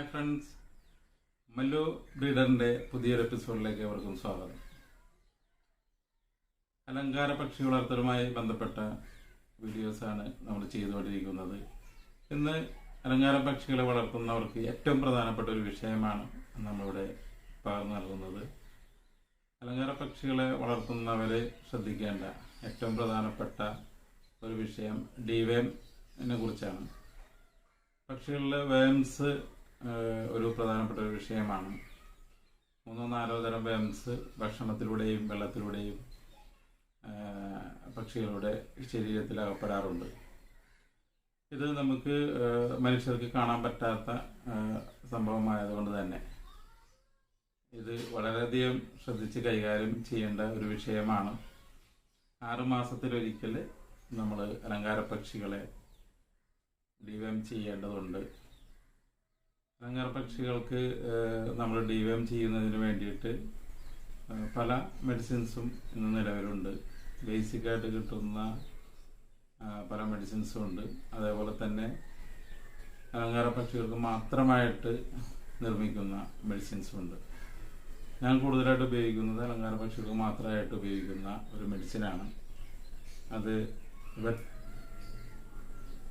Hi friends, Mallu ബ്രീഡറിൻ്റെ പുതിയൊരു എപ്പിസോഡിലേക്ക് അവർക്കും സ്വാഗതം. അലങ്കാര പക്ഷി വളർത്തലുമായി ബന്ധപ്പെട്ട വീഡിയോസാണ് നമ്മൾ ചെയ്തുകൊണ്ടിരിക്കുന്നത്. ഇന്ന് അലങ്കാര പക്ഷികളെ വളർത്തുന്നവർക്ക് ഏറ്റവും പ്രധാനപ്പെട്ട ഒരു വിഷയമാണ് നമ്മളിവിടെ പകർന്നു നൽകുന്നത്. അലങ്കാര പക്ഷികളെ വളർത്തുന്നവരെ ശ്രദ്ധിക്കേണ്ട ഏറ്റവും പ്രധാനപ്പെട്ട ഒരു വിഷയം ഡിവേമിനെ കുറിച്ചാണ്. പക്ഷികളിലെ വേംസ് ഒരു പ്രധാനപ്പെട്ട ഒരു വിഷയമാണ്. 3-4 തരം വേംസ് ഭക്ഷണത്തിലൂടെയും വെള്ളത്തിലൂടെയും പക്ഷികളുടെ ശരീരത്തിൽ അകപ്പെടാറുണ്ട്. ഇത് നമുക്ക് മനുഷ്യർക്ക് കാണാൻ പറ്റാത്ത സംഭവമായതുകൊണ്ട് തന്നെ ഇത് വളരെയധികം ശ്രദ്ധിച്ച് കൈകാര്യം ചെയ്യേണ്ട ഒരു വിഷയമാണ്. 6 മാസത്തിലൊരിക്കൽ നമ്മൾ അലങ്കാര പക്ഷികളെ ഡിവേം ചെയ്യേണ്ടതുണ്ട്. അലങ്കാര പക്ഷികൾക്ക് നമ്മൾ ഡിവേം ചെയ്യുന്നതിന് വേണ്ടിയിട്ട് പല മെഡിസിൻസും ഇന്ന് നിലവിലുണ്ട്. ബേസിക്കായിട്ട് കിട്ടുന്ന പല മെഡിസിൻസും ഉണ്ട്. അതേപോലെ തന്നെ അലങ്കാര പക്ഷികൾക്ക് മാത്രമായിട്ട് നിർമ്മിക്കുന്ന മെഡിസിൻസും ഉണ്ട്. ഞാൻ കൂടുതലായിട്ട് ഉപയോഗിക്കുന്നത് അലങ്കാര പക്ഷികൾക്ക് മാത്രമായിട്ട് ഉപയോഗിക്കുന്ന ഒരു മെഡിസിനാണ്. അത്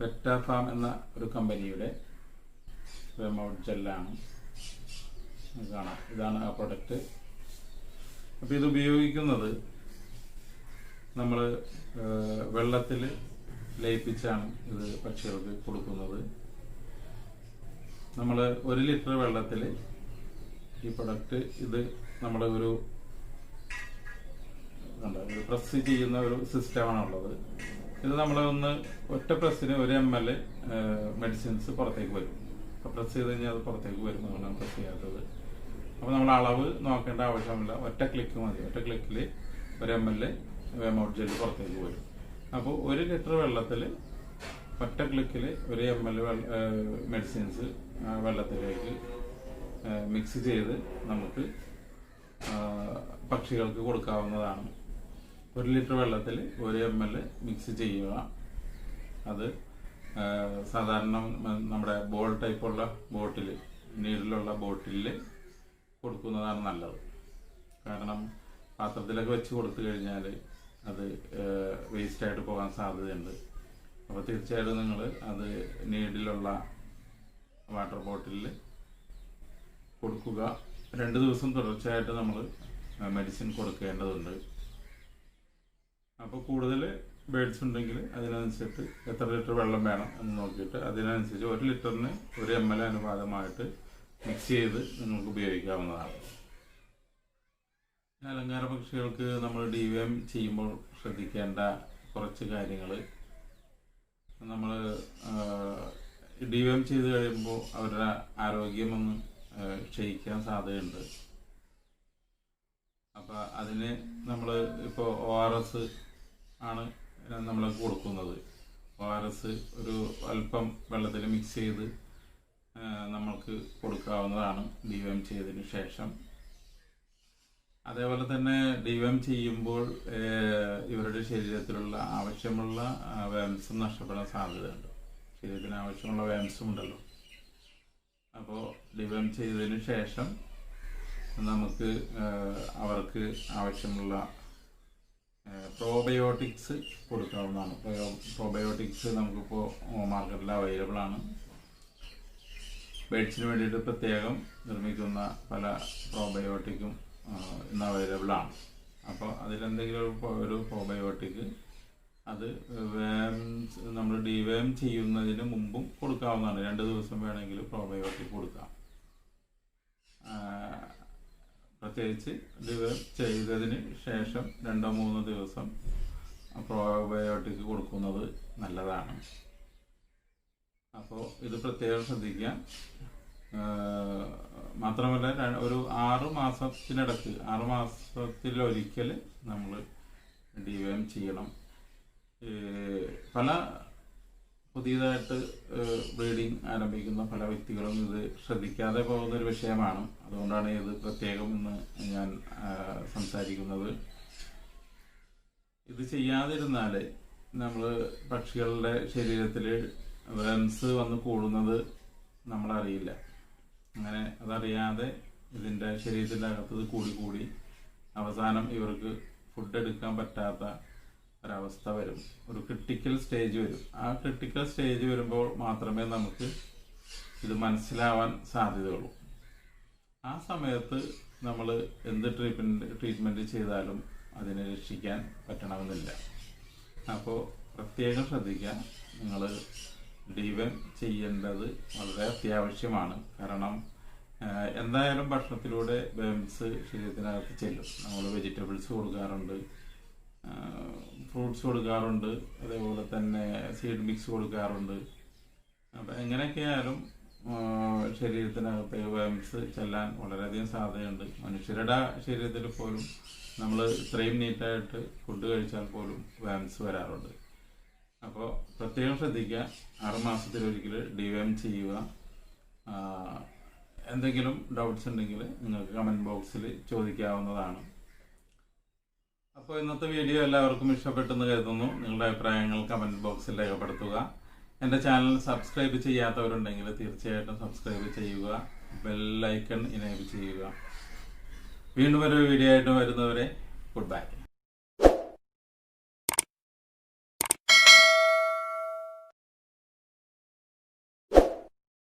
വെറ്റാഫാം എന്ന ഒരു കമ്പനിയുടെ വെമൗട്ട് ജെല്ലാണ്. കാണാം, ഇതാണ് ആ പ്രൊഡക്റ്റ്. അപ്പോൾ ഇത് ഉപയോഗിക്കുന്നത് നമ്മൾ വെള്ളത്തിൽ ലയിപ്പിച്ചാണ് ഇത് പക്ഷികൾക്ക് കൊടുക്കുന്നത്. നമ്മൾ 1 ലിറ്റർ വെള്ളത്തിൽ ഈ പ്രൊഡക്റ്റ് ഇത് നമ്മൾ ഒരു പ്രസ് ചെയ്യുന്ന ഒരു സിസ്റ്റമാണുള്ളത്. ഇത് നമ്മൾ ഒറ്റ പ്രസ്സിന് 1 ml മെഡിസിൻസ് പുറത്തേക്ക് വരും. അപ്പോൾ പ്രസ് ചെയ്ത് കഴിഞ്ഞാൽ അത് പുറത്തേക്ക് വരും. അതുകൊണ്ടാണ് പ്രസ് ചെയ്യാത്തത്. അപ്പോൾ നമ്മൾ അളവ് നോക്കേണ്ട ആവശ്യമില്ല. ഒറ്റ ക്ലിക്ക് മതി. ഒറ്റ ക്ലിക്കിൽ 1 ml വെമൗട്ട് ജെല്ല് പുറത്തേക്ക് വരും. അപ്പോൾ 1 ലിറ്റർ വെള്ളത്തിൽ ഒറ്റ ക്ലിക്കിൽ 1 ml മെഡിസിൻസ് വെള്ളത്തിലേക്ക് മിക്സ് ചെയ്ത് നമുക്ക് പക്ഷികൾക്ക് കൊടുക്കാവുന്നതാണ്. 1 ലിറ്റർ വെള്ളത്തിൽ 1 ml മിക്സ് ചെയ്യുക. അത് സാധാരണ നമ്മുടെ ബോൾ ടൈപ്പുള്ള ബോട്ടിൽ, നീഡിലുള്ള ബോട്ടിലിൽ കൊടുക്കുന്നതാണ് നല്ലത്. കാരണം പാത്രത്തിലൊക്കെ വെച്ച് കൊടുത്തു കഴിഞ്ഞാൽ അത് വേസ്റ്റായിട്ട് പോകാൻ സാധ്യതയുണ്ട്. അപ്പോൾ തീർച്ചയായിട്ടും നിങ്ങൾ അത് നീഡിലുള്ള വാട്ടർ ബോട്ടിലിൽ കൊടുക്കുക. 2 ദിവസം തുടർച്ചയായിട്ട് നമ്മൾ മെഡിസിൻ കൊടുക്കേണ്ടതുണ്ട്. അപ്പോൾ കൂടുതൽ ബേഡ്സ് ഉണ്ടെങ്കിൽ അതിനനുസരിച്ച് എത്ര ലിറ്റർ വെള്ളം വേണം എന്ന് നോക്കിയിട്ട് അതിനനുസരിച്ച് 1 ലിറ്ററിന് 1 ml അനുപാതമായിട്ട് മിക്സ് ചെയ്ത് നിങ്ങൾക്ക് ഉപയോഗിക്കാവുന്നതാണ്. അലങ്കാര പക്ഷികൾക്ക് നമ്മൾ ഡിവേം ചെയ്യുമ്പോൾ ശ്രദ്ധിക്കേണ്ട കുറച്ച് കാര്യങ്ങൾ. നമ്മൾ ഡിവേം ചെയ്ത് കഴിയുമ്പോൾ അവരുടെ ആരോഗ്യമൊന്ന് ക്ഷയിക്കാൻ സാധ്യതയുണ്ട്. അപ്പോൾ അതിന് നമ്മൾ ഇപ്പോൾ ORS ആണ് നമ്മൾ കൊടുക്കുന്നത്. ORS ഒരു അല്പം വെള്ളത്തിൽ മിക്സ് ചെയ്ത് നമ്മൾക്ക് കൊടുക്കാവുന്നതാണ് ഡിവേം ചെയ്തതിന് ശേഷം. അതേപോലെ തന്നെ ഡിവേം ചെയ്യുമ്പോൾ ഇവരുടെ ശരീരത്തിലുള്ള ആവശ്യമുള്ള വേംസും നഷ്ടപ്പെടാൻ സാധ്യതയുണ്ട്. ശരീരത്തിന് ആവശ്യമുള്ള വേംസും ഉണ്ടല്ലോ. അപ്പോൾ ഡിവേം ചെയ്തതിന് ശേഷം നമുക്ക് അവർക്ക് ആവശ്യമുള്ള പ്രോബയോട്ടിക്സ് കൊടുക്കാവുന്നതാണ്. പ്രോബയോട്ടിക്സ് നമുക്കിപ്പോൾ മാർക്കറ്റിൽ അവൈലബിൾ ആണ്. ബേഡ്സിന് വേണ്ടിയിട്ട് പ്രത്യേകം നിർമ്മിക്കുന്ന പല പ്രോബയോട്ടിക്കും ഇന്ന് അവൈലബിൾ ആണ്. അപ്പോൾ അതിലെന്തെങ്കിലും ഒരു പ്രോബയോട്ടിക് അത് നമ്മൾ ഡിവേം ചെയ്യുന്നതിന് മുമ്പും കൊടുക്കാവുന്നതാണ്. 2 ദിവസം വേണമെങ്കിൽ പ്രോബയോട്ടിക് കൊടുക്കാം. പ്രത്യേകിച്ച് ഡിവേം ചെയ്തതിന് ശേഷം 2-3 ദിവസം പ്രോബയോട്ടിക് കൊടുക്കുന്നത് നല്ലതാണ്. അപ്പോൾ ഇത് പ്രത്യേകം ശ്രദ്ധിക്കുക. മാത്രമല്ല ഒരു 6 മാസത്തിനിടക്ക് 6 മാസത്തിലൊരിക്കൽ നമ്മൾ ഡിവേം ചെയ്യണം. പല പുതിയതായിട്ട് ബ്രീഡിങ് ആരംഭിക്കുന്ന പല വ്യക്തികളും ഇത് ശ്രദ്ധിക്കാതെ പോകുന്നൊരു വിഷയമാണ്. അതുകൊണ്ടാണ് ഇത് പ്രത്യേകം ഇന്ന് ഞാൻ സംസാരിക്കുന്നത്. ഇത് ചെയ്യാതിരുന്നാൽ നമ്മൾ പക്ഷികളുടെ ശരീരത്തിൽ വേംസ് വന്ന് കൂടുന്നത് നമ്മളറിയില്ല. അങ്ങനെ അതറിയാതെ ഇതിൻ്റെ ശരീരത്തിൻ്റെ അകത്തത് കൂടി അവസാനം ഇവർക്ക് ഫുഡ് എടുക്കാൻ പറ്റാത്ത ഒരവസ്ഥ വരും. ഒരു ക്രിട്ടിക്കൽ സ്റ്റേജ് വരും. ആ ക്രിട്ടിക്കൽ സ്റ്റേജ് വരുമ്പോൾ മാത്രമേ നമുക്ക് ഇത് മനസ്സിലാവാൻ സാധ്യതയുള്ളൂ. ആ സമയത്ത് നമ്മൾ എന്ത് ട്രീറ്റ്മെൻറ്റ് ചെയ്താലും അതിനെ രക്ഷിക്കാൻ പറ്റണമെന്നില്ല. അപ്പോൾ പ്രത്യേകം ശ്രദ്ധിക്കുക. നിങ്ങൾ ഡിവെം ചെയ്യേണ്ടത് വളരെ അത്യാവശ്യമാണ്. കാരണം എന്തായാലും ഭക്ഷണത്തിലൂടെ വേംസ് ശരീരത്തിനകത്ത് ചെല്ലും. നമ്മൾ വെജിറ്റബിൾസ് കൊടുക്കാറുണ്ട്, ഫ്രൂട്ട്സ് കൊടുക്കാറുണ്ട്, അതേപോലെ തന്നെ സീഡ് മിക്സ് കൊടുക്കാറുണ്ട്. അപ്പം എങ്ങനെയൊക്കെയായാലും ശരീരത്തിനകത്ത് വേംസ് ചെല്ലാൻ വളരെയധികം സാധ്യതയുണ്ട്. മനുഷ്യരുടെ ശരീരത്തിൽ പോലും നമ്മൾ ഇത്രയും നീറ്റായിട്ട് ഫുഡ് കഴിച്ചാൽ പോലും വേംസ് വരാറുണ്ട്. അപ്പോൾ പ്രത്യേകം ശ്രദ്ധിക്കുക. 6 മാസത്തിലൊരിക്കൽ ഡിവെം ചെയ്യുക. എന്തെങ്കിലും ഡൗട്ട്സ് ഉണ്ടെങ്കിൽ നിങ്ങൾക്ക് കമൻറ്റ് ബോക്സിൽ ചോദിക്കാവുന്നതാണ്. അപ്പോൾ ഇന്നത്തെ വീഡിയോ എല്ലാവർക്കും ഇഷ്ടപ്പെട്ടെന്ന് കരുതുന്നു. നിങ്ങളുടെ അഭിപ്രായങ്ങൾ കമൻറ്റ് ബോക്സിൽ രേഖപ്പെടുത്തുക. എൻ്റെ ചാനൽ സബ്സ്ക്രൈബ് ചെയ്യാത്തവരുണ്ടെങ്കിൽ തീർച്ചയായിട്ടും സബ്സ്ക്രൈബ് ചെയ്യുക. ബെൽ ഐക്കൺ ഇനേബിൾ ചെയ്യുക. വീണ്ടും ഒരു വീഡിയോ ആയിട്ട് വരുന്നവരെ ഗുഡ് ബൈ.